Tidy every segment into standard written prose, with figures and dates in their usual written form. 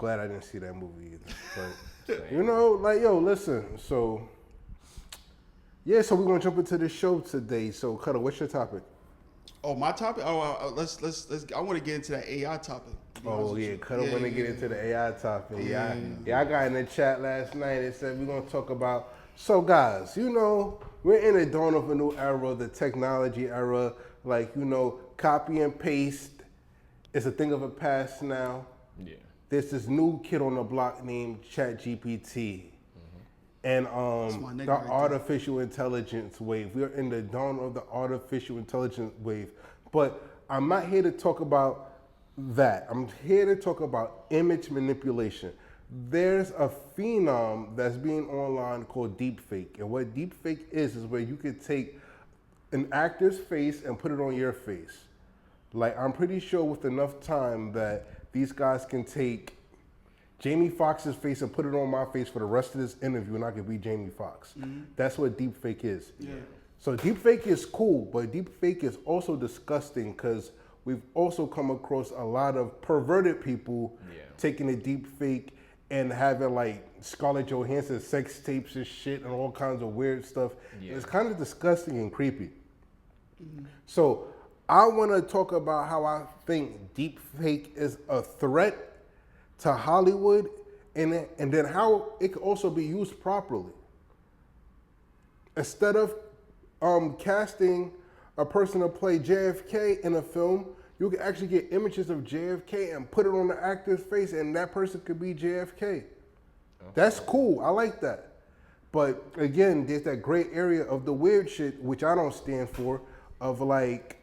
glad I didn't see that movie either. But you know, like yo, listen. So yeah, so we're gonna jump into the show today. So Cutter, what's your topic? Oh, my topic. Let's. I want to get into that AI topic. Oh yeah, Cutter want to get into the AI topic. Yeah, I got in the chat last night. It said we're gonna talk about. So guys, you know, we're in the dawn of a new era, the technology era. Like you know, copy and paste is a thing of the past now. Yeah. There's this new kid on the block named ChatGPT. And the artificial intelligence wave. We're in the dawn of the artificial intelligence wave. But I'm not here to talk about that. I'm here to talk about image manipulation. There's a phenom that's being online called deepfake. And what deepfake is where you could take an actor's face and put it on your face. Like, I'm pretty sure with enough time that these guys can take Jamie Foxx's face and put it on my face for the rest of this interview, and I could be Jamie Foxx. That's what deepfake is. Yeah. So deepfake is cool, but deepfake is also disgusting because we've also come across a lot of perverted people taking a deepfake and having like Scarlett Johansson sex tapes and shit and all kinds of weird stuff. Yeah. It's kind of disgusting and creepy. So I want to talk about how I think deepfake is a threat to Hollywood, and then how it could also be used properly. Instead of casting a person to play JFK in a film, you can actually get images of JFK and put it on the actor's face, and that person could be JFK. Okay. That's cool. I like that. But again, there's that gray area of the weird shit, which I don't stand for, of like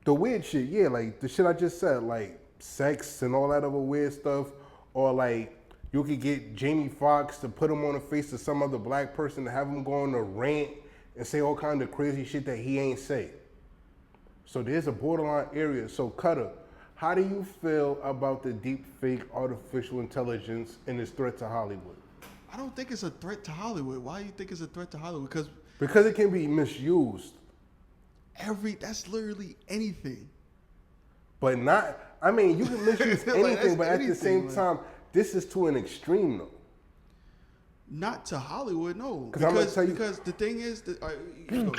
the weird shit. Yeah, like the shit I just said, like sex and all that other weird stuff, or like you could get Jamie Foxx to put him on the face of some other black person to have him go on a rant and say all kind of crazy shit that he ain't say. So there's a borderline area. So Cutter, how do you feel about the deep fake artificial intelligence and its threat to Hollywood? I don't think it's a threat to Hollywood. Why do you think it's a threat to Hollywood? Because it can be misused. That's literally anything. But not, I mean, you can misuse anything, but at the same time, this is to an extreme, though. Not to Hollywood, no. Because the thing is, you go.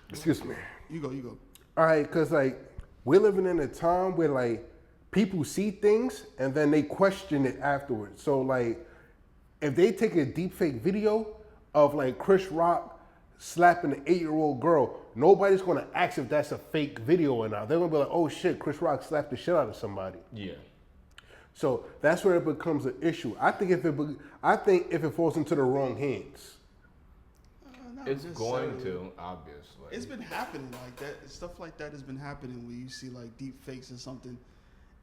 Excuse me. You go. All right, because, like, we're living in a time where, like, people see things and then they question it afterwards. So, like, if they take a deepfake video of, like, Chris Rock slapping an 8-year-old girl, nobody's gonna ask if that's a fake video or not. They're gonna be like, oh shit, Chris Rock slapped the shit out of somebody. Yeah. So that's where it becomes an issue. I think if it falls into the wrong hands. It's going to, obviously. It's been happening like that. Stuff like that has been happening where you see like deep fakes or something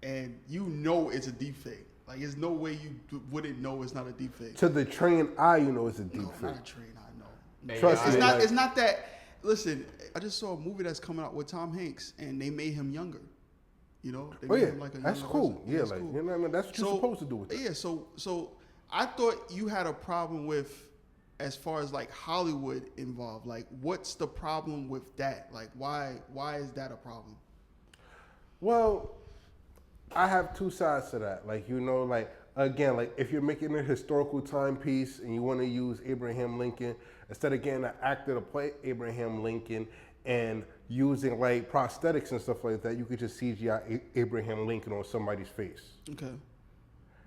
and you know it's a deep fake. Like there's no way you wouldn't know it's not a deep fake. To the trained eye, you know it's a deep fake. Not a trained eye, no. Trust me. It's not that. Listen, I just saw a movie that's coming out with Tom Hanks, and they made him younger. You know, they made him like a that's cool. Person. Yeah, like cool. You know what I mean. That's what you're supposed to do with that. Yeah, so I thought you had a problem with, as far as like Hollywood involved. Like, what's the problem with that? Like, why is that a problem? Well, I have two sides to that. Like, you know, like again, like if you're making a historical timepiece and you want to use Abraham Lincoln, instead of getting an actor to play Abraham Lincoln and using like prosthetics and stuff like that, you could just CGI Abraham Lincoln on somebody's face. Okay.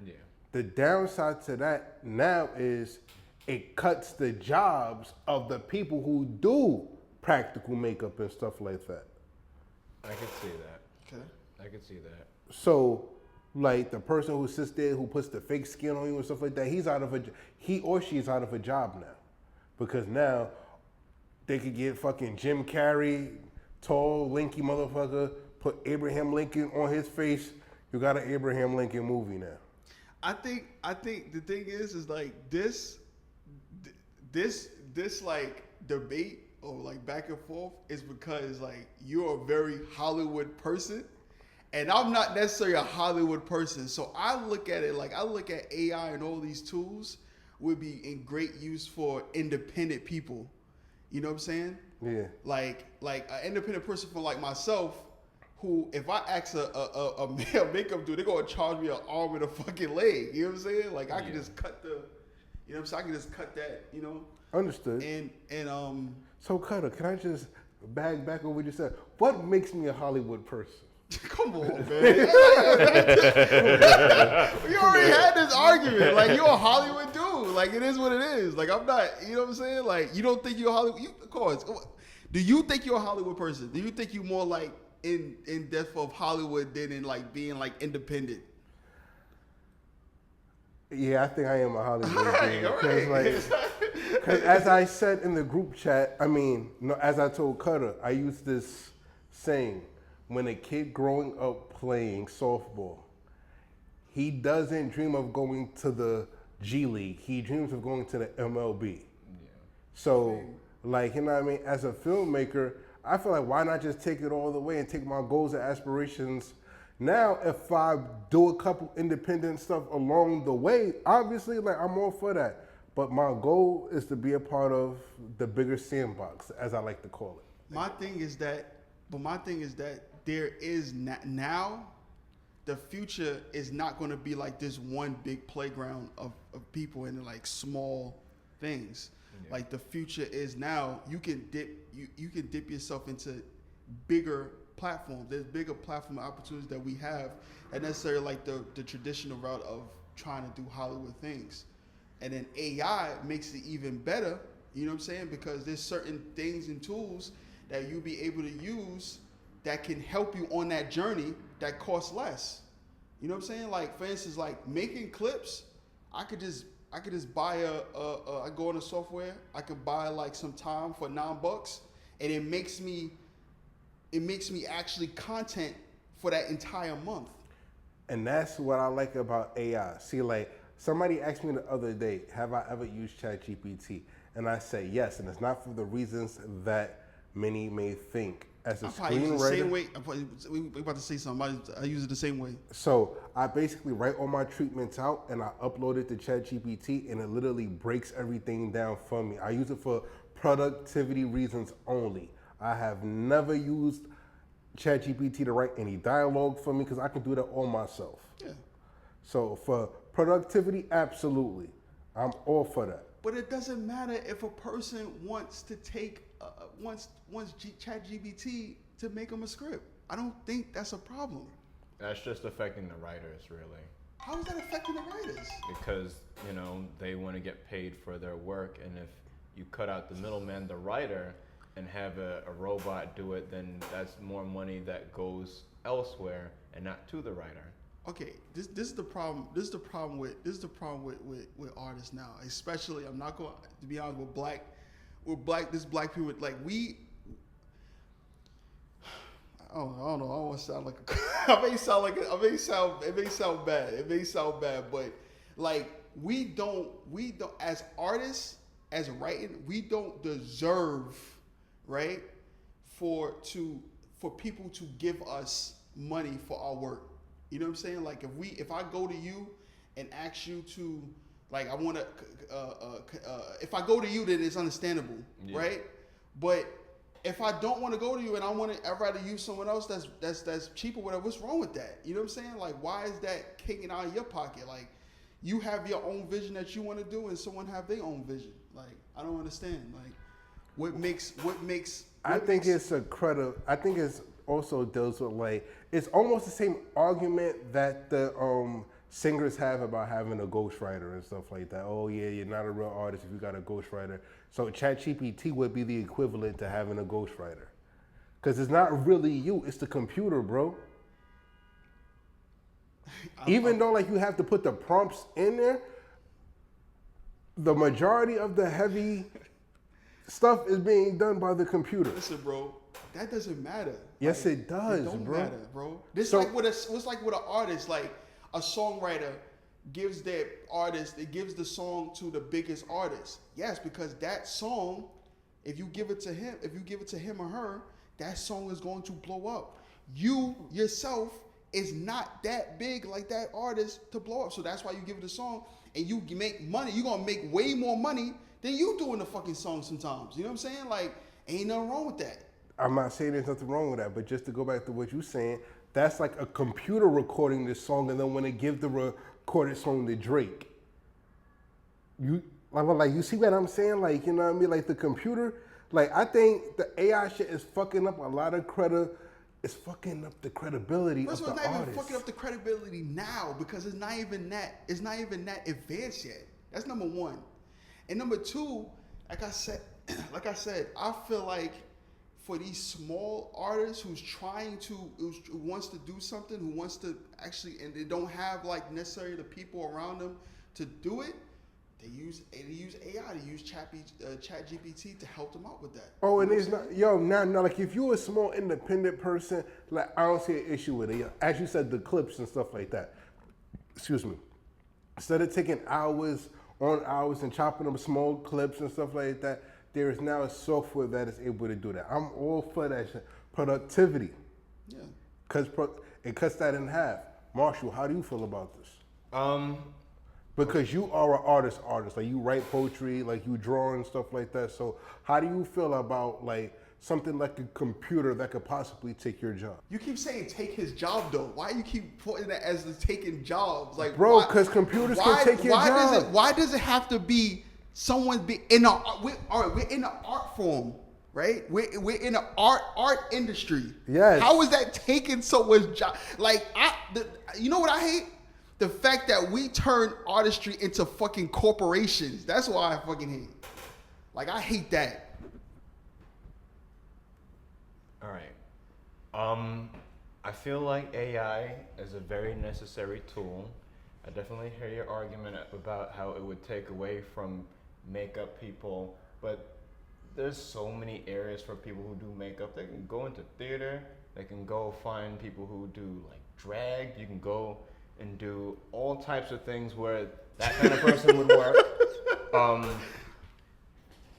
Yeah. The downside to that now is it cuts the jobs of the people who do practical makeup and stuff like that. I can see that. Okay. I can see that. So, like the person who sits there who puts the fake skin on you and stuff like that, he or she is out of a job now, because now they could get fucking Jim Carrey, tall, lanky motherfucker, put Abraham Lincoln on his face. You got an Abraham Lincoln movie now. I think the thing is like this like debate or like back and forth is because like you're a very Hollywood person. And I'm not necessarily a Hollywood person. So I look at it like I look at AI and all these tools would be in great use for independent people. You know what I'm saying? Yeah. Like an independent person for like myself who, if I ask a male makeup dude, they're gonna charge me an arm and a fucking leg. You know what I'm saying? Like I can just cut the, you know what I'm saying? I can just cut that, you know. Understood. And So Cutter, can I just back on what you said? What makes me a Hollywood person? come on, man. We already had this argument. Like you're a Hollywood dude. Like it is what it is. Like I'm not. You know what I'm saying? Like you don't think you're a Hollywood. Of course. Do you think you're a Hollywood person? Do you think you're more like in depth of Hollywood than in like being like independent? Yeah, I think I am a Hollywood dude. All right. Because as I said in the group chat, I mean, no, as I told Cutter, I used this saying: when a kid growing up playing softball, he doesn't dream of going to the G League. He dreams of going to the MLB. Yeah. So, like, you know what I mean? As a filmmaker, I feel like why not just take it all the way and take my goals and aspirations. Now, if I do a couple independent stuff along the way, obviously, like, I'm all for that. But my goal is to be a part of the bigger sandbox, as I like to call it. My thing is that there is now, the future is not going to be like this one big playground of people and like small things. Yeah. Like the future is now, you can dip yourself into bigger platforms. There's bigger platform opportunities that we have, and necessarily like the traditional route of trying to do Hollywood things. And then AI makes it even better, you know what I'm saying? Because there's certain things and tools that you'll be able to use that can help you on that journey that costs less. You know what I'm saying? Like for instance, like making clips, I could just buy I go on a software, I could buy like some time for $9 and it makes me actually content for that entire month. And that's what I like about AI. See, like somebody asked me the other day, have I ever used ChatGPT? And I say yes, and it's not for the reasons that many may think. As a screenwriter, the same way. We about to say something. I use it the same way. So I basically write all my treatments out and I upload it to ChatGPT, and it literally breaks everything down for me. I use it for productivity reasons only. I have never used ChatGPT to write any dialogue for me because I can do that all myself. Yeah. So for productivity, absolutely, I'm all for that. But it doesn't matter if a person wants to take wants ChatGPT to make them a script. I don't think that's a problem. That's just affecting the writers, really. How is that affecting the writers? Because, you know, they want to get paid for their work, and if you cut out the middleman, the writer, and have a robot do it, then that's more money that goes elsewhere and not to the writer. Okay, this is the problem. This is the problem with artists now. Especially, I'm not going to be honest with black people. Like we, I don't know. I don't want to sound like it may sound bad, but like we don't as artists, as writing, we don't deserve, right, for people to give us money for our work. You know what I'm saying? Like if I go to you and ask you to, like, I want to, if I go to you, then it's understandable, yeah, right? But if I don't want to go to you and I'd rather use someone else that's cheaper, whatever, what's wrong with that? You know what I'm saying? Like, why is that kicking out of your pocket? Like, you have your own vision that you want to do and someone have their own vision. Like, I don't understand. Like, I think it's also deals with, like, it's almost the same argument that the singers have about having a ghostwriter and stuff like that. Oh yeah, you're not a real artist if you got a ghostwriter. So ChatGPT would be the equivalent to having a ghostwriter, because it's not really you, it's the computer, bro. Even though like you have to put the prompts in there, the majority of the heavy stuff is being done by the computer. Listen, bro, that doesn't matter. Yes, like, it does, it don't bro. Matter, bro. It's like with an artist, like a songwriter gives the song to the biggest artist. Yes, because that song, if you give it to him or her, that song is going to blow up. You yourself is not that big like that artist to blow up. So that's why you give it a song and you make money. You're gonna make way more money than you doing the fucking song sometimes. You know what I'm saying? Like, ain't nothing wrong with that. I'm not saying there's nothing wrong with that, but just to go back to what you're saying, that's like a computer recording this song, and then when they give the recorded song to Drake, you you see what I'm saying? Like, you know what I mean? Like the computer, like I think the AI shit is fucking up a lot of it's fucking up the credibility First of of all, the it's not artist. even fucking up the credibility now because it's not even that advanced yet. That's number one. And number two, like I said, I feel like for these small artists who wants to do something, who wants to actually, and they don't have like necessarily the people around them to do it, they use AI, they use Chat GPT to help them out with that. Oh, and it's not, now, like if you're a small independent person, like I don't see an issue with it. As you said, the clips and stuff like that. Excuse me. Instead of taking hours on hours and chopping them small clips and stuff like that, there is now a software that is able to do that. I'm all for that shit. Productivity. Yeah. It cuts that in half. Marshall, how do you feel about this? Because you are an artist, like you write poetry, like you draw and stuff like that. So how do you feel about like something like a computer that could possibly take your job? You keep saying take his job though. Why you keep putting that as the taking jobs? Like, bro, because computers can take your job. Why does it have to be someone in we're in an art form, right? We're in an art industry. Yes. How is that taking someone's job? Like you know what I hate? The fact that we turn artistry into fucking corporations. That's why I fucking hate. Like I hate that. All right. I feel like AI is a very necessary tool. I definitely hear your argument about how it would take away from makeup people, but there's so many areas for people who do makeup. They can go into theater. They can go find people who do like drag. You can go and do all types of things where that kind of person would work.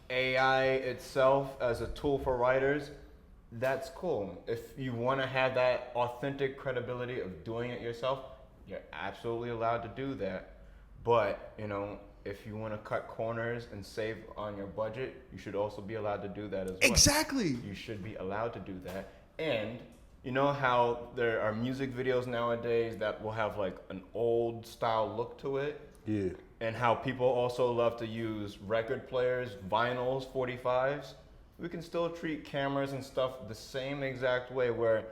AI itself as a tool for writers, that's cool. If you want to have that authentic credibility of doing it yourself, you're absolutely allowed to do that. But, you know, if you want to cut corners and save on your budget, you should also be allowed to do that as well. Exactly. You should be allowed to do that. And you know how there are music videos nowadays that will have like an old style look to it? Yeah. And how people also love to use record players, vinyls, 45s. We can still treat cameras and stuff the same exact way where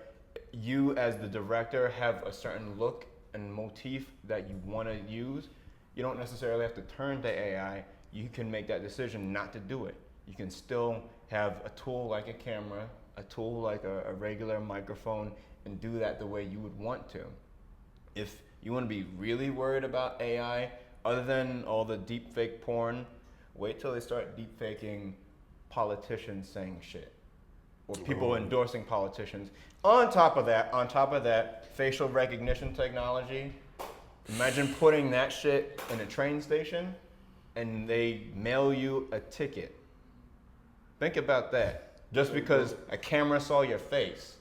you as the director have a certain look and motif that you want to use. You don't necessarily have to turn to AI. You can make that decision not to do it. You can still have a tool like a camera, a tool like a regular microphone, and do that the way you would want to. If you want to be really worried about AI, other than all the deep fake porn, wait till they start deep faking politicians saying shit. Or people endorsing politicians. On top of that, facial recognition technology. Imagine putting that shit in a train station and they mail you a ticket. Think about that. Just because a camera saw your face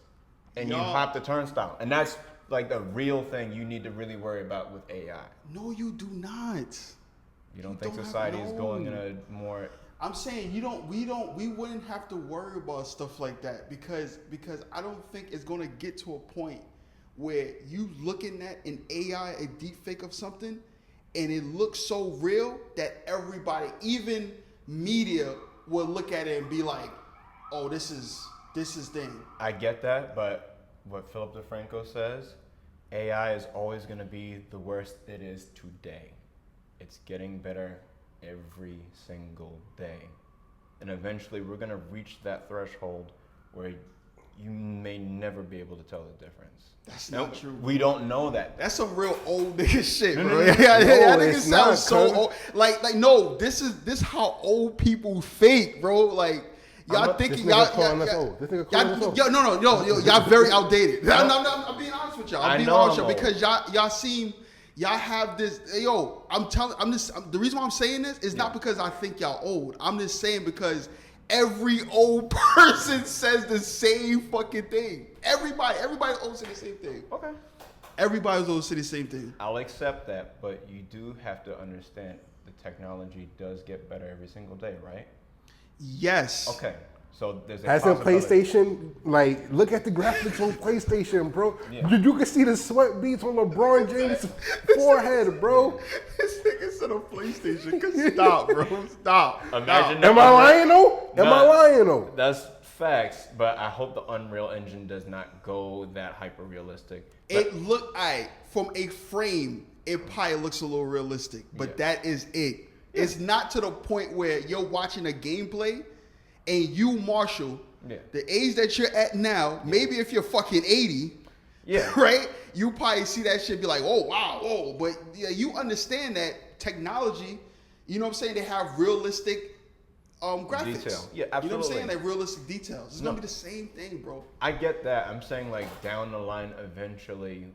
and you hopped the turnstile. And that's like a real thing you need to really worry about with AI. No, you do not. You don't think society is going in a more... I'm saying we wouldn't have to worry about stuff like that because I don't think it's gonna get to a point where you looking at an AI, a deep fake of something, and it looks so real that everybody, even media, will look at it and be like, oh, this is thing. I get that, but what Philip DeFranco says, AI is always going to be the worst it is today. It's getting better every single day. And eventually we're going to reach that threshold where you may never be able to tell the difference. That's not true. We don't know that. That's some real old nigga shit, bro. No, That nigga it's sounds so not, old. Like no, this how old people think, bro. Like y'all thinking y'all calling us old. This nigga calling us old. Y'all very outdated. I'm being honest with y'all. I'm being honest with y'all because y'all have this. Yo, the reason why I'm saying this is not because I think y'all old. I'm just saying because every old person says the same fucking thing. Everybody old say the same thing. Okay. Everybody's old say the same thing. I'll accept that, but you do have to understand the technology does get better every single day, right? Yes. Okay. So there's a Hasn't possibility. PlayStation, like, look at the graphics on PlayStation, bro. Yeah. You can see the sweat beads on LeBron James' forehead, bro. This nigga said on PlayStation. Stop, bro. Stop. Imagine Am I lying though? Am I lying though? That's facts, but I hope the Unreal Engine does not go that hyper realistic. It look from a frame. It probably looks a little realistic, but that is it. It's not to the point where you're watching a gameplay and you, Marshall, the age that you're at now, maybe if you're fucking 80, right? You probably see that shit, be like, oh wow, oh, but yeah, you understand that technology. You know what I'm saying? They have realistic graphics. Detail. Yeah, absolutely. You know what I'm saying? Like realistic details. It's gonna be the same thing, bro. I get that. I'm saying like down the line, eventually,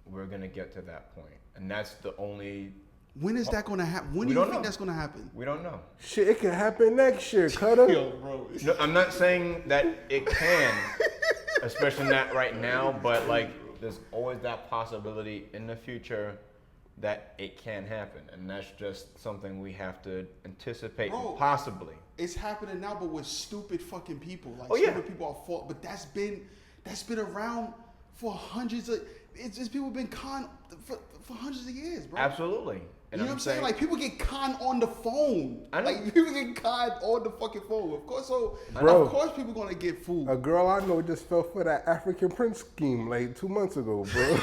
we're gonna get to that point, and that's the only. When is that gonna happen? When do you think that's gonna happen? We don't know. Shit, it can happen next year, Cutter. Yo, bro. No, I'm not saying that it can, especially not right now, but like there's always that possibility in the future that it can happen, and that's just something we have to anticipate. Bro, possibly. It's happening now, but with stupid fucking people. Like stupid people are fault, but that's been around for hundreds of. It's just people been con for hundreds of years, bro. Absolutely. And You know what I'm saying? Like people get con on the phone. I know. Like people get con on the fucking phone. Of course, Bro. of course people gonna get fooled. A girl I know just fell for that African Prince scheme like 2 months ago, bro.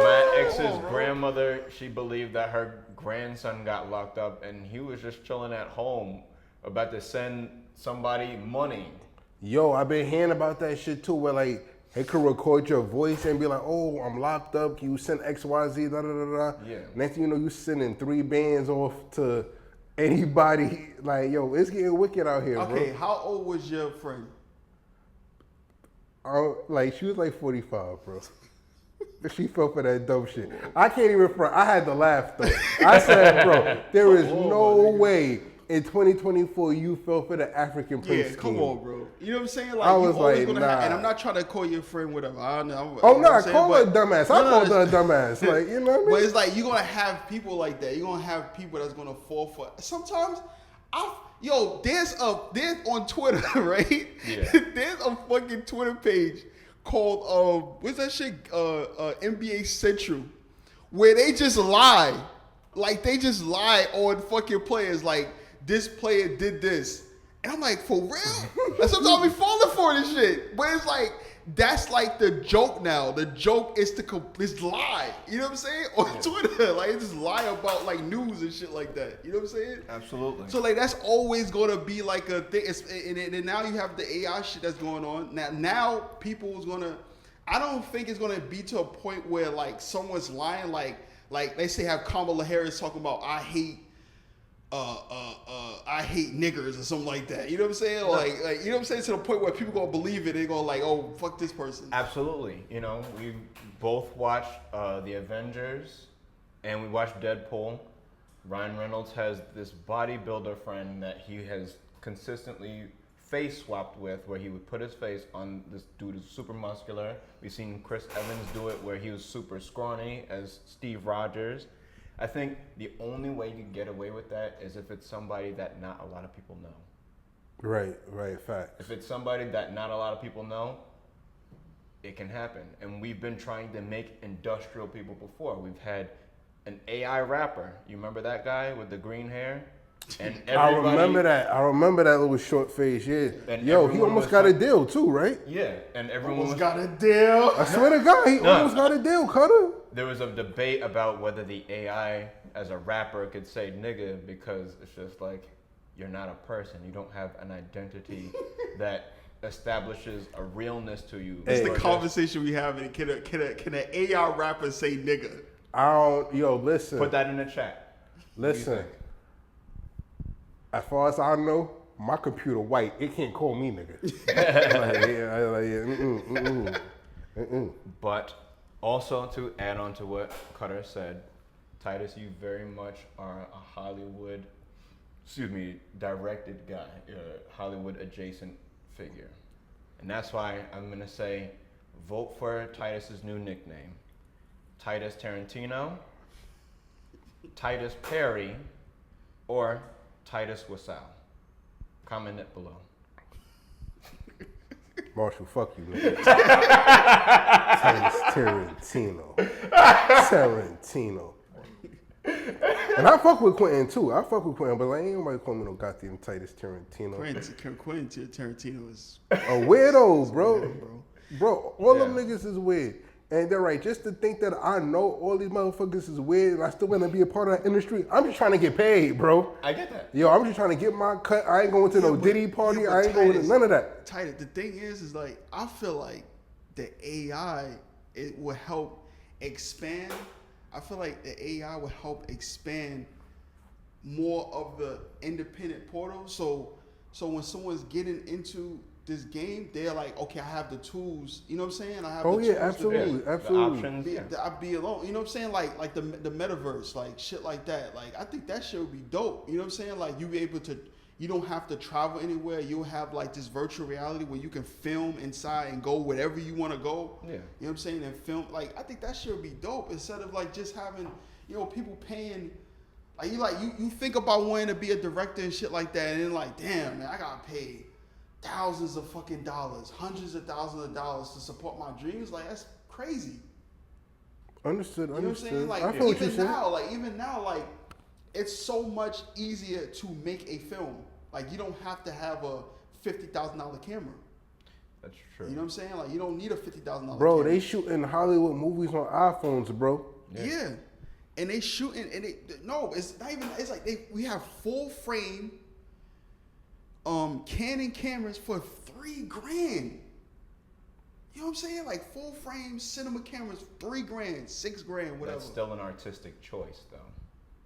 My ex's grandmother, she believed that her grandson got locked up, and he was just chilling at home, about to send somebody money. Yo, I've been hearing about that shit too, where like they could record your voice and be like, "Oh, I'm locked up. Can you send X, Y, Z?" Da da da da. Yeah. Next thing you know, you sending 3 bands off to anybody. Like, yo, it's getting wicked out here, Okay, bro. how old was your friend? Like she was like 45, bro. She fell for that dope shit. I can't even front. I had to laugh though. I said, bro, there is no way in 2024 you fell for the African Prince Yeah, scheme. come on, bro. You know what I'm saying? Like, I you was always like, gonna nah. and I'm not trying to call your friend whatever. I don't know. Oh you know no, what I'm saying? call her a But- dumbass. I called her a dumbass. Like, you know what I But mean? it's like you're gonna have people like that. You're gonna have people that's gonna fall for. Sometimes, there's on Twitter, right? Yeah. There's a fucking Twitter page called what's that shit? NBA Central, where they just lie, like they just lie on fucking players. Like this player did this, and I'm like, for real? Like sometimes I be falling for this shit, but it's like. That's like the joke now. The joke is is lie. You know what I'm saying? On Twitter, like it's just lie about like news and shit like that. You know what I'm saying? Absolutely. So like that's always gonna be like a thing. And now you have the AI shit that's going on. Now people's gonna. I don't think it's gonna be to a point where like someone's lying. Like they say have Kamala Harris talking about I hate niggers or something like that. You know what I'm saying? Like you know what I'm saying? To the point where people gonna believe it. They're gonna like, oh, fuck this person. Absolutely. You know, we both watched The Avengers and we watched Deadpool. Ryan Reynolds has this bodybuilder friend that he has consistently face swapped with, where he would put his face on this dude who's super muscular. We've seen Chris Evans do it where he was super scrawny as Steve Rogers. I think the only way you can get away with that is if it's somebody that not a lot of people know. Right, fact. If it's somebody that not a lot of people know, it can happen. And we've been trying to make industrial people before. We've had an AI rapper. You remember that guy with the green hair? And I remember that little short face, yeah. And Yo, he everyone almost was got a like- deal too, right? Yeah, and everyone Almost was, got a deal. I swear to God, he almost got a deal, Cutter. there was a debate about whether the AI as a rapper could say nigga, because it's just like, you're not a person. You don't have an identity that establishes a realness to you. It's Hey. the conversation we have. Can an AI rapper say nigga? Listen. Put that in the chat. What do you Listen. think? As far as I know, my computer white. It can't call me nigga. But also to add on to what Cutter said, Titus, you very much are a directed guy, Hollywood adjacent figure. And that's why I'm gonna say, vote for Titus's new nickname. Titus Tarantino, Titus Perry, or Titus Wasau. Comment it below. Marshall, fuck you, man. Titus Tarantino. And I fuck with Quentin too. I fuck with Quentin, but like, ain't nobody call me no goddamn Titus Tarantino. Quentin Tarantino is A weirdo, bro. weird, bro. Bro, all them niggas is weird. And they're right. Just to think that I know all these motherfuckers is weird and I still want to be a part of that industry, I'm just trying to get paid, bro. I get that. Yo, I'm just trying to get my cut. I ain't going to no Diddy party. but I ain't going to Titus- none of that. Titus, the thing is like I feel like the AI it will help expand. I feel like the AI will help expand more of the independent portals. So when someone's getting into this game, they're like, okay, I have the tools. You know what I'm saying? I have Oh the yeah, tools absolutely, The absolutely. options, yeah. I'd be alone. You know what I'm saying? Like the metaverse, like shit like that. Like I think that shit would be dope. You know what I'm saying? Like you be able to, you don't have to travel anywhere. You'll have like this virtual reality where you can film inside and go wherever you want to go. Yeah. You know what I'm saying? And film. Like I think that shit would be dope instead of like just having, people paying. Like you think about wanting to be a director and shit like that, and then like, damn man, I gotta pay thousands of fucking dollars, hundreds of thousands of dollars to support my dreams. Like that's crazy. Understood, You know what I'm understood. saying? Like I feel what you're saying. even now, like it's so much easier to make a film. Like you don't have to have a $50,000 camera. That's true. You know what I'm saying? Like you don't need a $50,000 Bro, camera. they shooting Hollywood movies on iPhones, bro. Yeah. And they shooting and it's not even it's like we have full frame Canon cameras for $3,000. You know what I'm saying? Like full frame cinema cameras, $3,000, $6,000, whatever. That's still an artistic choice, though. What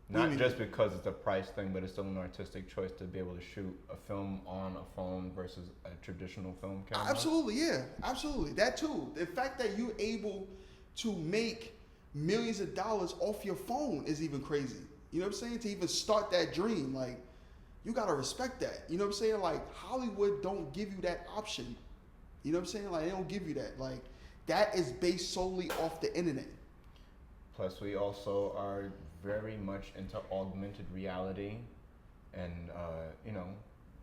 do you Not mean? just because it's a price thing, but it's still an artistic choice to be able to shoot a film on a phone versus a traditional film camera. Absolutely, yeah, absolutely. That too. The fact that you're able to make millions of dollars off your phone is even crazy. You know what I'm saying? To even start that dream, like you gotta respect that. You know what I'm saying? Like Hollywood don't give you that option. You know what I'm saying? Like they don't give you that. Like that is based solely off the internet. Plus, we also are very much into augmented reality, and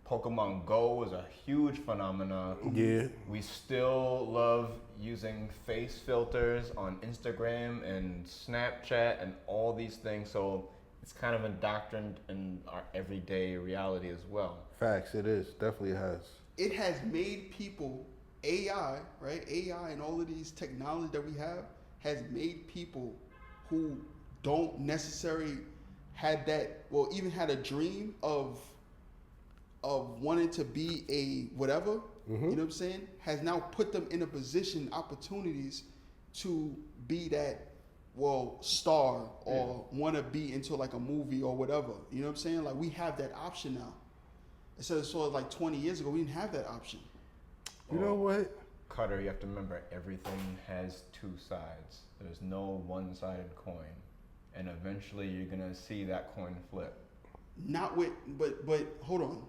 Pokemon Go is a huge phenomenon. Yeah. We still love using face filters on Instagram and Snapchat and all these things, so it's kind of indoctrined in our everyday reality as well. Facts, it is. Definitely has. It has made people AI, right? AI and all of these technology that we have has made people who don't necessarily had that, well, even had a dream of wanting to be a whatever, you know what I'm saying, has now put them in a position, opportunities to be that, well, star or want to be into like a movie or whatever. You know what I'm saying? Like we have that option now. Instead of sort of like 20 years ago, we didn't have that option. You know what? Cutter, you have to remember everything has two sides. There's no one-sided coin. And eventually you're gonna see that coin flip. Not with, but hold on.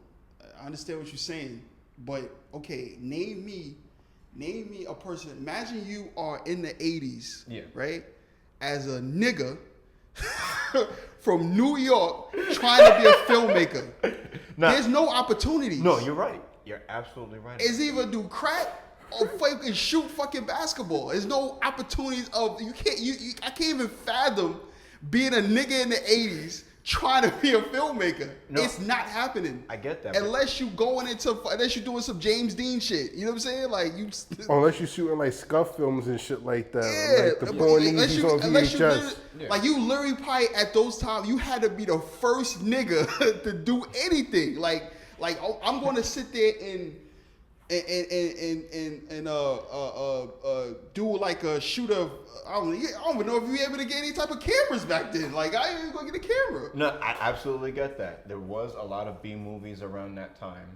I understand what you're saying, but okay, name me a person. Imagine you are in the 80s, Yeah. right? As a nigga from New York trying to be a filmmaker. Nah. There's no opportunities. No, you're right. You're absolutely right. It's either do crack or fucking shoot fucking basketball. There's no opportunities of you can't I can't even fathom being a nigga in the 80s trying to be a filmmaker. No. It's not happening. I get that, but- Unless unless you're doing some James Dean shit. You know what I'm saying? Like you Unless you're shooting like scuff films and shit like that. yeah, Like the porn easies on unless you VHS. literally, like you literally probably at those times you had to be the first nigga to do anything. Like oh, I'm going to sit there and do like a shoot of I don't even know if you were able to get any type of cameras back then. Like I ain't even gonna get a camera. No, I absolutely get that. There was a lot of B movies around that time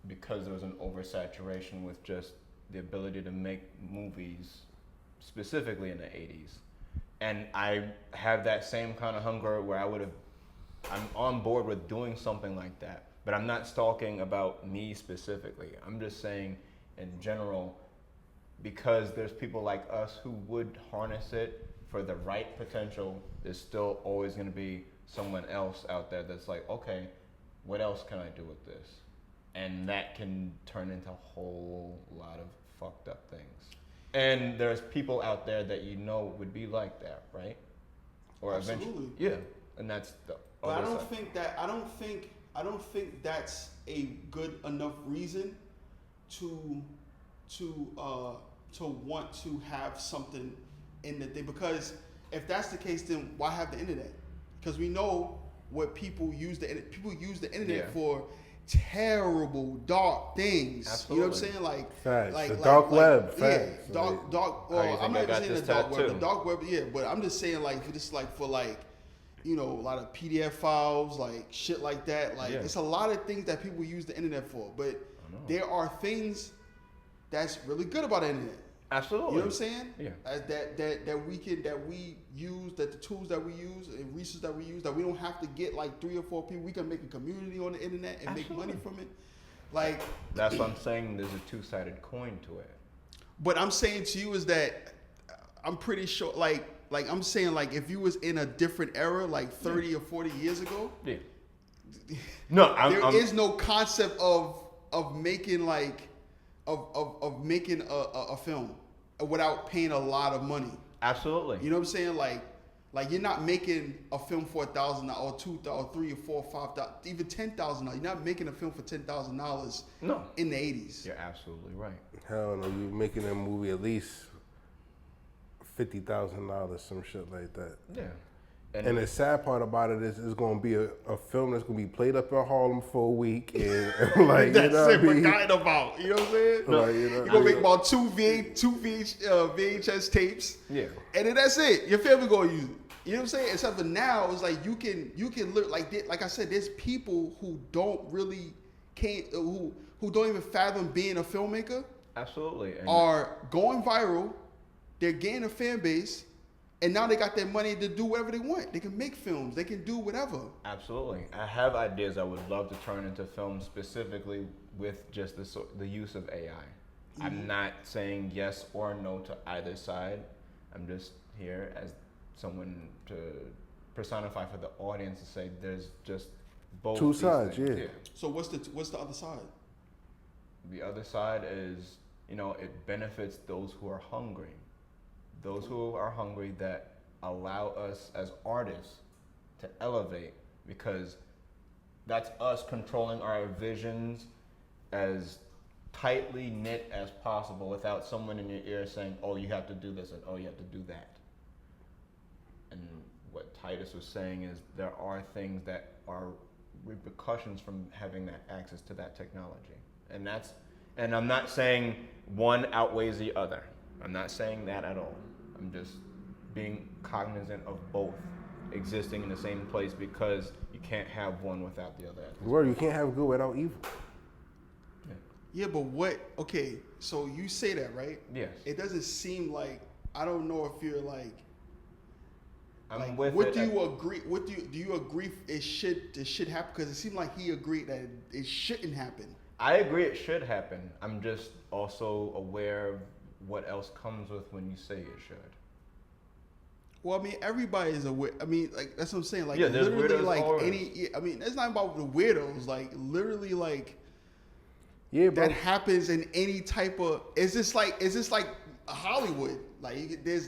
because there was an oversaturation with just the ability to make movies specifically in the 80s. And I have that same kind of hunger where I'm on board with doing something like that. But I'm not talking about me specifically. I'm just saying in general, because there's people like us who would harness it for the right potential, there's still always going to be someone else out there that's like, okay, what else can I do with this? and that can turn into a whole lot of fucked up things. And there's people out there that you know would be like that, right? Or Absolutely. eventually, yeah. And that's the. But I other don't side. think that. I don't think that's a good enough reason to want to have something in the thing. Because if that's the case, then why have the internet? Because we know what people use the internet for. Terrible, dark things. Absolutely. You know what I'm saying? Like the dark web. Yeah, Facts. dark. How you Well, I'm think not I even saying got the this dark web. tattoo? The dark web, yeah. But I'm just saying like just like for like, you know, a lot of PDF files, like shit like that. Like Yeah. it's a lot of things that people use the internet for. But there are things that's really good about the internet. Absolutely. You know what I'm saying? Yeah. That we use, that the tools that we use and resources that we use, that we don't have to get like 3 or 4 people. We can make a community on the internet and make money from it. Like That's what I'm saying. There's a two-sided coin to it. But I'm saying to you is that I'm pretty sure, like I'm saying, like if you was in a different era, like 30 or 40 years ago, Yeah. No, there is no concept of making like of making a film without paying a lot of money. Absolutely. You know what I'm saying? Like you're not making a film for $1,000 or $2,000 or $3,000 or $4,000, $5,000, even $10,000. You're not making a film for $10,000. No. In the 80s. You're absolutely right. Hell no, you making that movie at least $50,000, some shit like that. Yeah. And the sad part about it is it's going to be a film that's going to be played up in Harlem for a week. And like, That's you know it. what I mean? Forgotten about. You know what I'm saying? Like, you know, You're gonna make about two VHS tapes. Yeah. And then that's it. Your family gonna use it. You know what I'm saying? Except for now, it's like you can look like I said. There's people who don't really who don't even fathom being a filmmaker. Absolutely. And Are going viral. They're getting a fan base, and now they got their money to do whatever they want. They can make films. They can do whatever. absolutely. I have ideas I would love to turn into films specifically with just the use of AI. I'm not saying yes or no to either side. I'm just here as someone to personify for the audience to say there's just both Two these sides, things. yeah. So what's the other side? The other side is, it benefits those who are hungry. Those who are hungry that allow us as artists to elevate, because that's us controlling our visions as tightly knit as possible without someone in your ear saying, oh, you have to do this and oh, you have to do that. And what Titus was saying is there are things that are repercussions from having that access to that technology. And I'm not saying one outweighs the other. I'm not saying that at all. I'm just being cognizant of both existing in the same place, because you can't have one without the other. Word, you can't have good without evil. Yeah, but okay, so you say that, right? Yes. It doesn't seem like, I don't know if you're like, I'm with what it. do you agree, do you agree it should happen? Because it seemed like he agreed that it shouldn't happen. I agree it should happen. I'm just also aware of what else comes with when you say it should. Well, I mean, everybody is aware. I mean, like, that's what I'm saying. Like, Yeah, there's literally, weirdos like, always. I mean, it's not about the weirdos. Like, literally, like, Yeah, bro. that happens in any type of. Is this like Hollywood? Like, there's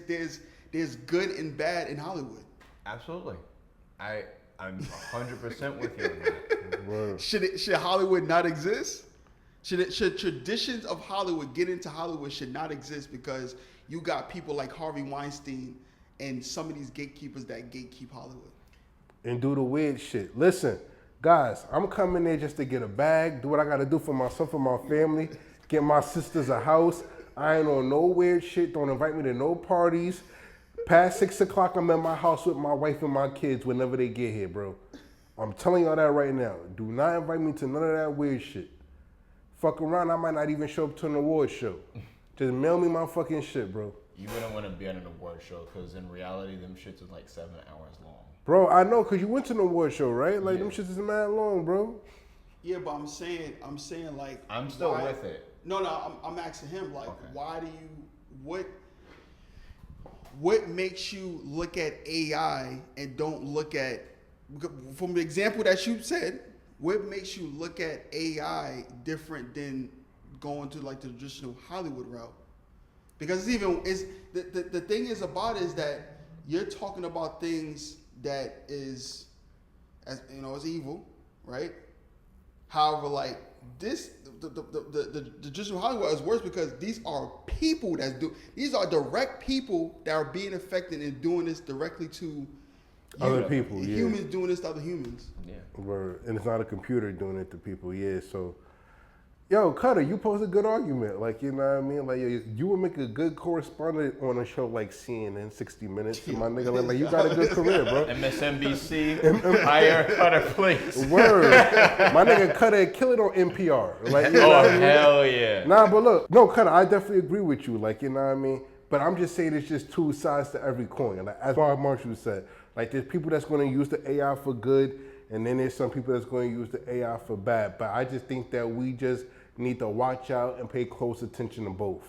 good and bad in Hollywood. Absolutely. I'm 100% with you on that. Word. Should Hollywood not exist? Should traditions of Hollywood get into Hollywood should not exist because you got people like Harvey Weinstein and some of these gatekeepers that gatekeep Hollywood. And do the weird shit. Listen, guys, I'm coming there just to get a bag, do what I gotta do for myself and my family, get my sisters a house. I ain't on no weird shit. Don't invite me to no parties. Past 6 o'clock, I'm at my house with my wife and my kids whenever they get here, bro. I'm telling y'all that right now. Do not invite me to none of that weird shit. Fuck around, I might not even show up to an award show. Just mail me my fucking shit, bro. You wouldn't want to be at an award show because in reality, them shits is like 7 hours long. Bro, I know, cause you went to an award show, right? Like Yeah. them shits is mad long, bro. Yeah, but I'm saying like I'm still why- with it. No, I'm asking him like, Okay. why do you what makes you look at AI and don't look at, from the example that you said, what makes you look at AI different than going to like the traditional Hollywood route? Because the thing is about it is that you're talking about things that is, as you know, is evil, right? However, like this, the traditional Hollywood is worse because these are people these are direct people that are being affected and doing this directly to Other people, humans doing this to other humans. Yeah. And it's not a computer doing it to people, so. Yo, Cutter, you pose a good argument. Like, you know what I mean? Like, you would make a good correspondent on a show like CNN, 60 Minutes. And my nigga, like, you got a good career, bro. MSNBC, hire Cutter, please. Word. My nigga Cutter kill it on NPR. Like, you know Oh, what I mean? hell yeah. Nah, but look, no, Cutter, I definitely agree with you. Like, you know what I mean? But I'm just saying it's just two sides to every coin. Like, as Bob Marshall said, like, there's people that's going to use the AI for good, and then there's some people that's going to use the AI for bad. But I just think that we just need to watch out and pay close attention to both.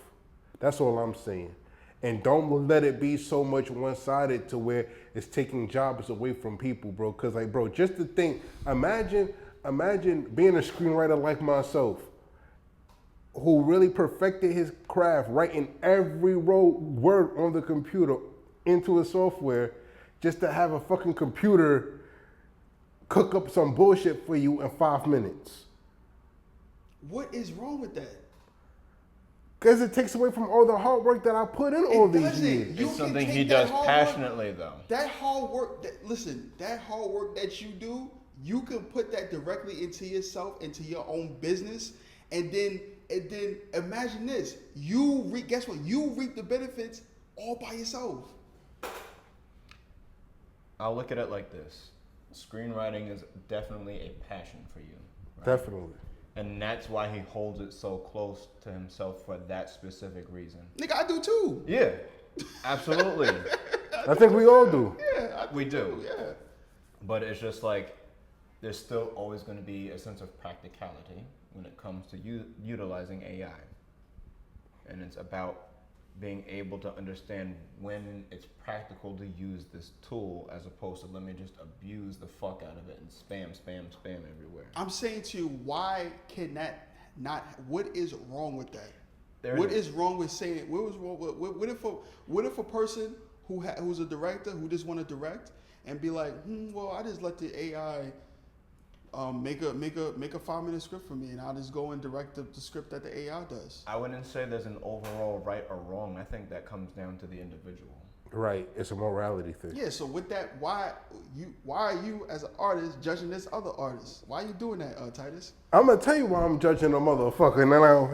That's all I'm saying. And don't let it be so much one-sided to where it's taking jobs away from people, bro. Cause like, bro, just to think, imagine being a screenwriter like myself, who really perfected his craft, writing every word on the computer into a software, just to have a fucking computer cook up some bullshit for you in 5 minutes. What is wrong with that? Because it takes away from all the hard work that I put in all these years. It's something he does passionately, though. That hard work, that hard work that you do, you can put that directly into yourself, into your own business, and then imagine this: guess what? You reap the benefits all by yourself. I'll look at it like this: screenwriting is definitely a passion for you. Right? Definitely. And that's why he holds it so close to himself for that specific reason. Nigga, I do too. Yeah, absolutely. I think we all do. Yeah, We do. Yeah. But it's just like, there's still always going to be a sense of practicality when it comes to utilizing AI. And it's about being able to understand when it's practical to use this tool as opposed to let me just abuse the fuck out of it and spam everywhere. I'm saying to you, why can that not? What is wrong with that? What is wrong with saying? What was wrong? What if a person who's a director who just want to direct and be like, well, I just let the AI make a 5-minute script for me, and I'll just go and direct the script that the AI does. I wouldn't say there's an overall right or wrong. I think that comes down to the individual. Right. It's a morality thing. Yeah. So with that, why are you as an artist judging this other artist? Why are you doing that, Titus? I'm going to tell you why I'm judging a motherfucker.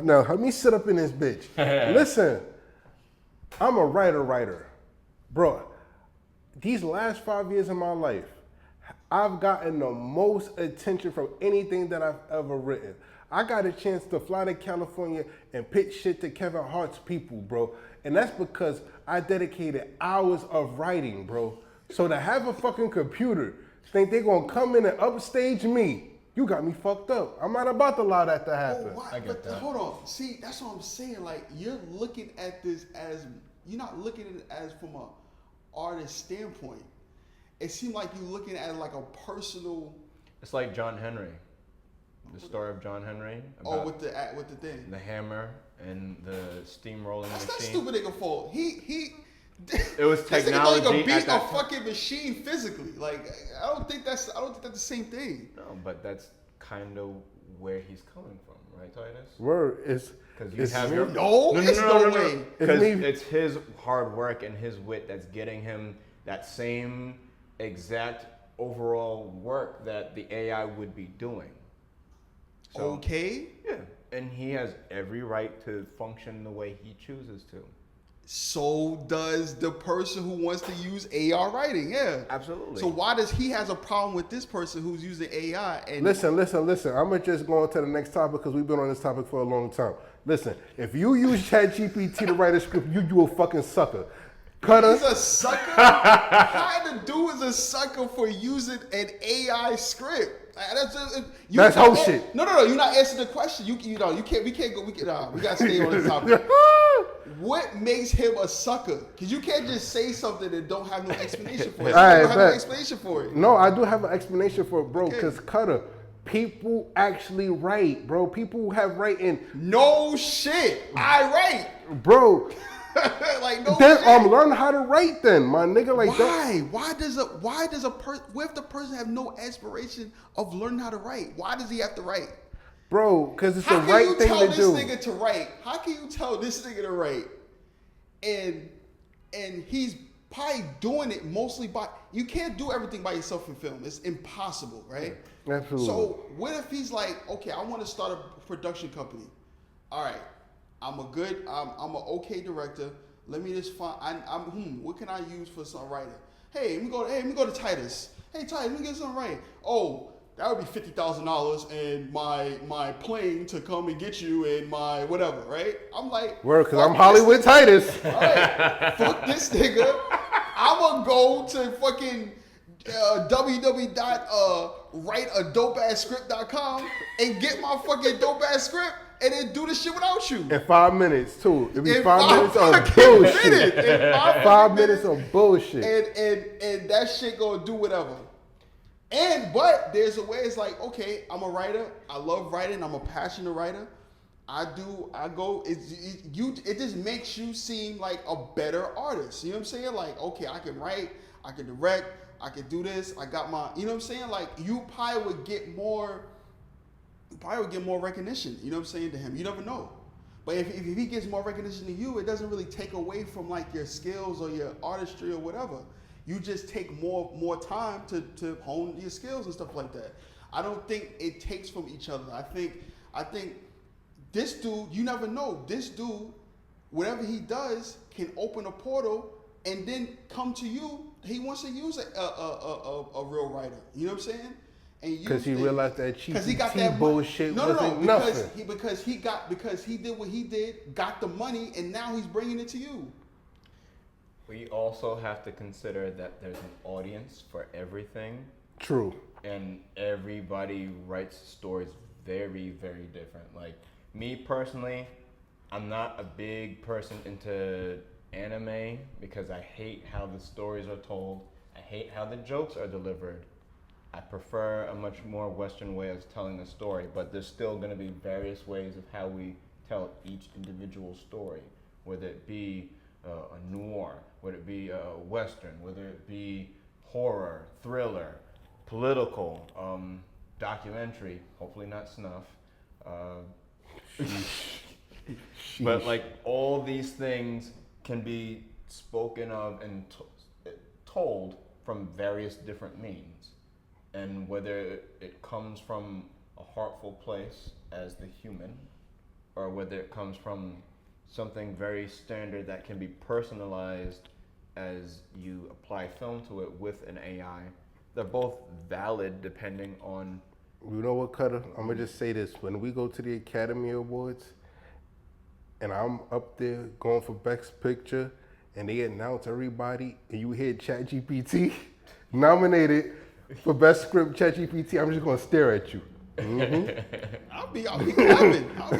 Now, let me sit up in this bitch. Listen, I'm a writer. Bro, these last 5 years of my life, I've gotten the most attention from anything that I've ever written. I got a chance to fly to California and pitch shit to Kevin Hart's people, bro. And that's because I dedicated hours of writing, bro. So to have a fucking computer think they're gonna come in and upstage me, you got me fucked up. I'm not about to allow that to happen. Oh, I get that. Hold on. See, that's what I'm saying. Like, you're looking at this as, you're not looking at it as from a artist standpoint. It seemed like you're looking at it like a personal. It's like John Henry, the story of John Henry. With the thing. The hammer and the steamrolling That's machine. that stupid nigga fault. He. It was technology. This nigga beat at a that fucking machine physically. Like, I don't think that's the same thing. No, but that's kind of where he's coming from, right, Titus? Word is Because you have your no way. Because it's his hard work and his wit that's getting him that same exact overall work that the AI would be doing. So, Okay. Yeah, and he has every right to function the way he chooses to. So does the person who wants to use AI writing. Yeah. Absolutely. So why does he has a problem with this person who's using AI? And Listen. I'm gonna just go on to the next topic because we've been on this topic for a long time. Listen, if you use ChatGPT to write a script, you a fucking sucker. Cutter. He's a sucker. How the dude is a sucker for using an AI script? That's whole shit. No. You're not answering the question. You can't. We can't go. We gotta stay on this topic. What makes him a sucker? Because you can't just say something and don't have no explanation for it. All right, you don't have no explanation for it. No, I do have an explanation for it, bro. Because Cutter, People actually write, bro. People have writing, No shit. I write. bro. Like no Then shit. learn how to write. Then my nigga, like, Why? Why does a person? What if the person have no aspiration of learning how to write? Why does he have to write? bro, because it's How the can right you thing tell to this do. nigga to write? How can you tell this nigga to write? And he's probably doing it mostly by. You can't do everything by yourself in film. It's impossible, right? Absolutely. So what if he's like, okay, I want to start a production company. All right, I'm an okay director. Let me just find. What can I use for some writing? Hey, let me go to Titus. Hey, Titus, let me get some writing. Oh, that would be $50,000 and my plane to come and get you and my whatever, right? I'm like, Word, because fuck I'm Hollywood this Titus. nigga. All right, fuck this nigga. I'ma go to fucking www.writeadopeassscript.com and get my fucking dope ass script and then do this shit without you. In 5 minutes too. It'd be In 5 minutes of fucking bullshit. minutes. In 5 minutes of bullshit. And that shit gonna do whatever. But there's a way. It's like, okay, I'm a writer. I love writing. I'm a passionate writer. It just makes you seem like a better artist. You know what I'm saying? Like, okay, I can write, I can direct, I can do this. I got my, you know what I'm saying? Like, you probably would get more recognition. You know what I'm saying to him? You never know. But if he gets more recognition than you, it doesn't really take away from like your skills or your artistry or whatever. You just take more time to hone your skills and stuff like that. I don't think it takes from each other. I think this dude, you never know. This dude, whatever he does, can open a portal and then come to you. He wants to use a real writer. You know what I'm saying? Because he realized that cheap that bullshit wasn't nothing. Because he did what he did, got the money, and now he's bringing it to you. We also have to consider that there's an audience for everything. True. And everybody writes stories very, very different. Like, me personally, I'm not a big person into anime because I hate how the stories are told. I hate how the jokes are delivered. I prefer a much more Western way of telling a story, but there's still going to be various ways of how we tell each individual story, whether it be a noir, whether it be a Western, whether it be horror, thriller, political, documentary, hopefully not snuff. But like all these things can be spoken of and told from various different means. And whether it comes from a heartful place as the human, or whether it comes from something very standard that can be personalized as you apply film to it with an AI, they're both valid depending on. You know what, Cutter? I'm going to just say this. When we go to the Academy Awards and I'm up there going for Best Picture and they announce everybody and you hear ChatGPT nominated for Best Script, ChatGPT, I'm just going to stare at you. Mm-hmm. I'll be clapping. Like,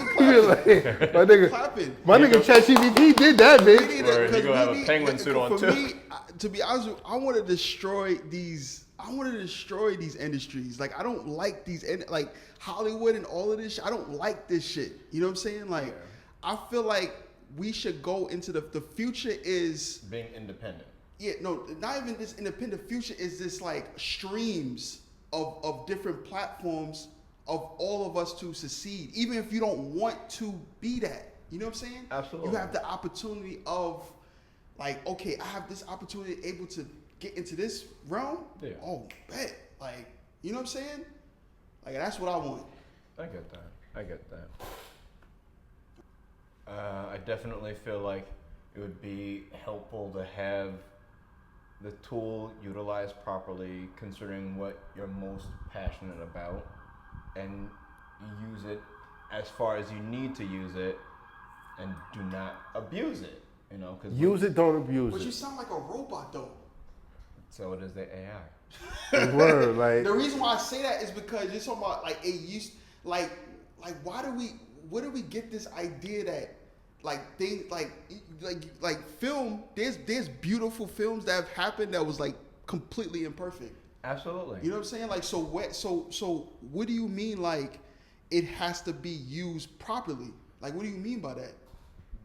my nigga, clapping. My nigga ChatGPT did that, bitch. You're going to have a penguin suit on too. For me, to be honest with you, I want to destroy these industries. Like, I don't like these, like Hollywood and all of this shit. I don't like this shit. You know what I'm saying? Like, I feel like we should go into the future is being independent. Yeah, no, not even this independent. Future is this like streams of different platforms of all of us to succeed, even if you don't want to be that. You know what I'm saying? Absolutely. You have the opportunity of like, okay, I have this opportunity able to get into this realm. Yeah. Oh, bet. Like, you know what I'm saying? Like, that's what I want. I get that. I definitely feel like it would be helpful to have the tool utilized properly, considering what you're most passionate about, and use it as far as you need to use it, and do not abuse it. You know, because use it, don't abuse it. But you sound like a robot though. So it is the AI. Word, like the reason why I say that is because you're talking about like it used where do we get this idea that like things like film, there's beautiful films that have happened that was like completely imperfect. Absolutely. You know what I'm saying? Like, so what do you mean, like, it has to be used properly? Like, what do you mean by that?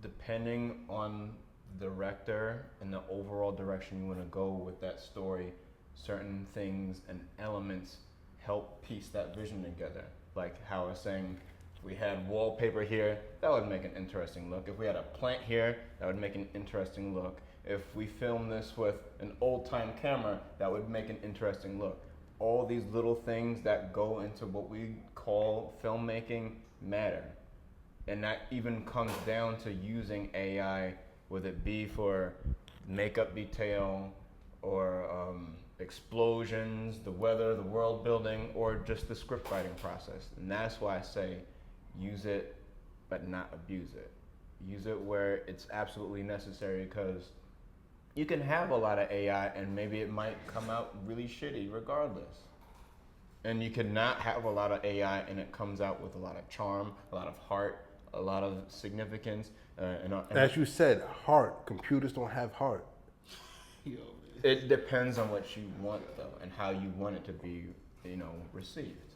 Depending on the director and the overall direction you want to go with that story, certain things and elements help piece that vision together. Like how I was saying, if we had wallpaper here, that would make an interesting look. If we had a plant here, that would make an interesting look. If we film this with an old-time camera, that would make an interesting look. All these little things that go into what we call filmmaking matter. And that even comes down to using AI, whether it be for makeup detail or explosions, the weather, the world building, or just the script writing process. And that's why I say use it, but not abuse it. Use it where it's absolutely necessary, because you can have a lot of AI and maybe it might come out really shitty regardless. And you can not have a lot of AI and it comes out with a lot of charm, a lot of heart, a lot of significance. And As you said, heart. Computers don't have heart. Yo, it depends on what you want though, and how you want it to be, received.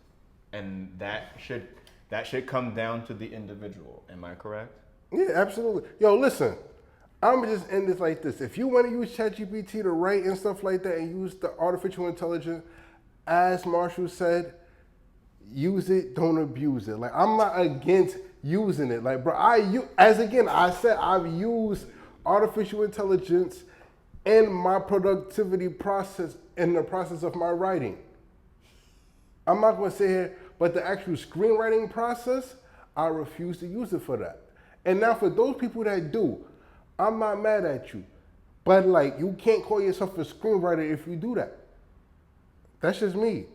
And that should come down to the individual. Am I correct? Yeah, absolutely. Yo, listen, I'm gonna just end this like this. If you want to use ChatGPT to write and stuff like that and use the artificial intelligence, as Marshall said, use it, don't abuse it. Like, I'm not against using it. Like, bro, I said I've used artificial intelligence in my productivity process, in the process of my writing. I'm not gonna sit here, but the actual screenwriting process, I refuse to use it for that. And now for those people that do, I'm not mad at you. But like, you can't call yourself a screenwriter if you do that. That's just me.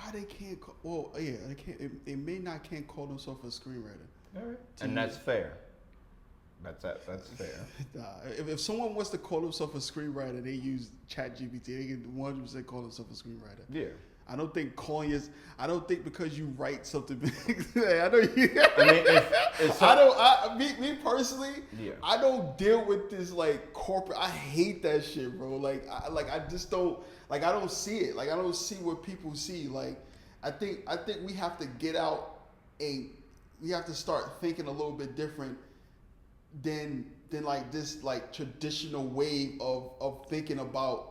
why they can't? Well, yeah, they can't. They may not can't call themselves a screenwriter. All right. And that's fair. That's fair. Nah, if someone wants to call themselves a screenwriter, they use ChatGPT. They can 100% call themselves a screenwriter. Yeah. I don't think calling is. I don't think because you write something big. I know you. I mean, Me personally. Yeah. I don't deal with this like corporate. I hate that shit, bro. I just don't. Like, I don't see it. Like, I don't see what people see. Like, I think we have to get out and we have to start thinking a little bit different than like this like traditional wave of thinking about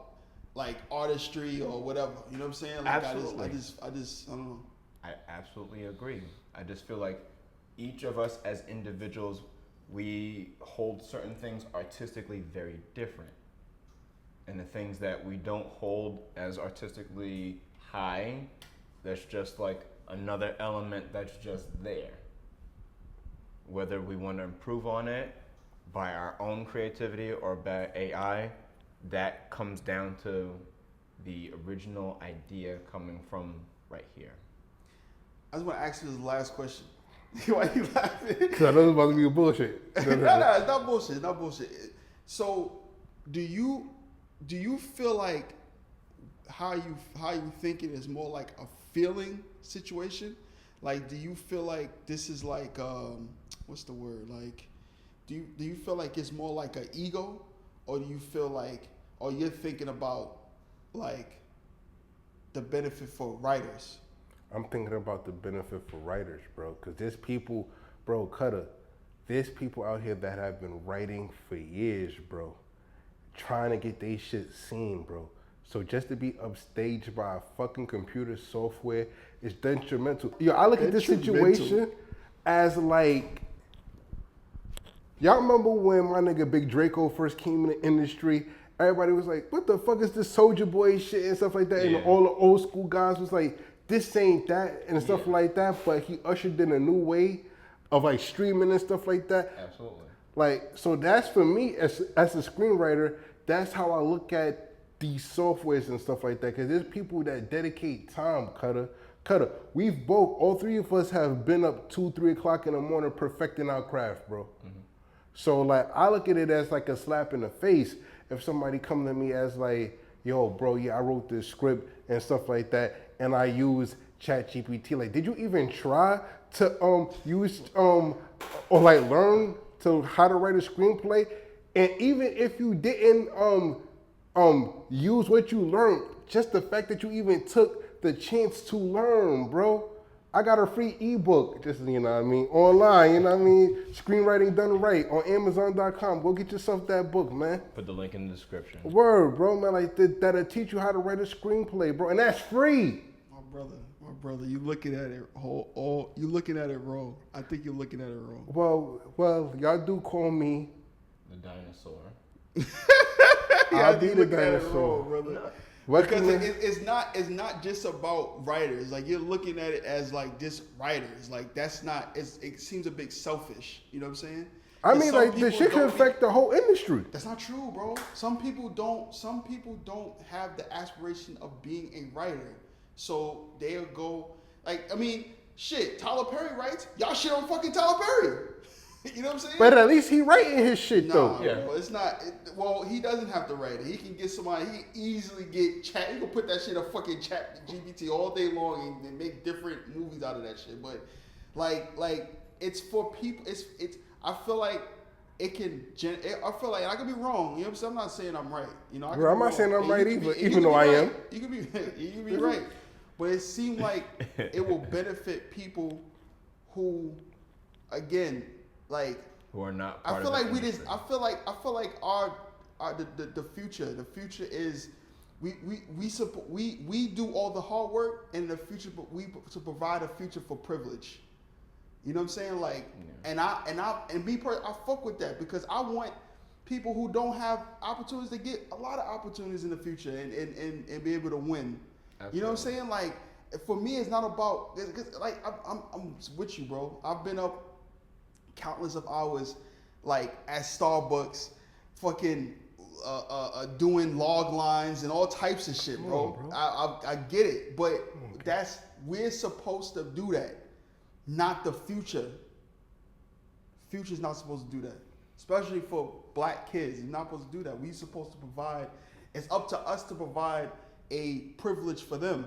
like artistry or whatever. You know what I'm saying? Like, Absolutely. I just don't know. I absolutely agree. I just feel like each of us as individuals, we hold certain things artistically very different. And the things that we don't hold as artistically high, that's just like another element that's just there. Whether we want to improve on it by our own creativity or by AI, that comes down to the original idea coming from right here. I just want to ask you this last question. Why you laughing? Because I know it's about to be a bullshit. No, it's not bullshit. It's not bullshit. So, do you feel like how you thinking is more like a feeling situation? Like, do you feel like this is like what's the word? Like, do you feel like it's more like an ego, or do you feel like, or you're thinking about like the benefit for writers? I'm thinking about the benefit for writers, bro. Because there's people, bro, there's people out here that have been writing for years, bro, trying to get their shit seen, bro. So just to be upstaged by a fucking computer software is detrimental. Yo, I look at this situation as like, y'all remember when my nigga Big Draco first came in the industry? Everybody was like, what the fuck is this Soulja Boy shit and stuff like that? Yeah. And all the old school guys was like, this ain't that and stuff like that. But he ushered in a new way of like streaming and stuff like that. Absolutely. Like, so that's for me as a screenwriter, that's how I look at these softwares and stuff like that. Because there's people that dedicate time, Cutter. We've both, all three of us have been up 2-3 o'clock in the morning perfecting our craft, bro. Mm-hmm. So like, I look at it as like a slap in the face if somebody come to me as like, yo, bro, yeah, I wrote this script and stuff like that, and I use ChatGPT. Like, did you even try to use or like learn how to write a screenplay? And even if you didn't use what you learned, just the fact that you even took the chance to learn, bro. I got a free ebook, just, you know what I mean, online, you know what I mean? Screenwriting Done Right on Amazon.com. Go get yourself that book, man. Put the link in the description. Word, bro, man. Like, that'll teach you how to write a screenplay, bro. And that's free. My brother, you looking at it you looking at it wrong. I think you're looking at it wrong. Well, y'all do call me The dinosaur. I'll be the looking at it dinosaur. wrong, brother. What Because can it's not just about writers. Like, you're looking at it as like just writers. Like, that's not. It seems a bit selfish. You know what I'm saying? I And mean, some like, this people shit could don't- affect the whole industry. That's not true, bro. Some people don't have the aspiration of being a writer, so they'll go like, I mean, shit. Tyler Perry writes. Y'all shit on fucking Tyler Perry. You know what I'm saying? But at least he writing his shit, though. Yeah. Bro, it's not. Well, he doesn't have to write it. He can get somebody. He can easily get chat. He can put that shit in a fucking chat GPT all day long and make different movies out of that shit. But like it's for people. It's. I feel like it can. I feel like, and I could be wrong. You know what I'm saying? I'm not saying I'm right. You know, I could Bro, be I'm not wrong. saying I'm And right you could either, be- you even could though be I right. am. You could be right. But it seemed like it will benefit people who, again, like. Who are not I part feel of the like we industry. just. I feel like our the future. The future is we do all the hard work, and the future, but we to provide a future for privilege. You know what I'm saying? Like, Yeah. and me personally, I fuck with that because I want people who don't have opportunities to get a lot of opportunities in the future and be able to win. You know what I'm saying? Like, for me, it's not about, cause like I'm with you, bro. I've been up countless of hours, like at Starbucks, fucking doing log lines and all types of shit, bro. Come on, bro. I get it, but we're supposed to do that, not the future. Future's not supposed to do that, especially for black kids. You're not supposed to do that. We're supposed to provide. It's up to us to provide a privilege for them,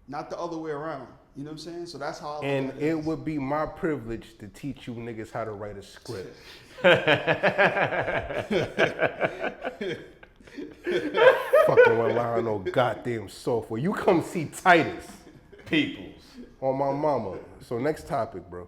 not the other way around. You know what I'm saying? So that's how I look And at it would be my privilege to teach you niggas how to write a script. Fucking rely on no goddamn software. You come see Titus Peoples. on my mama. So next topic, bro.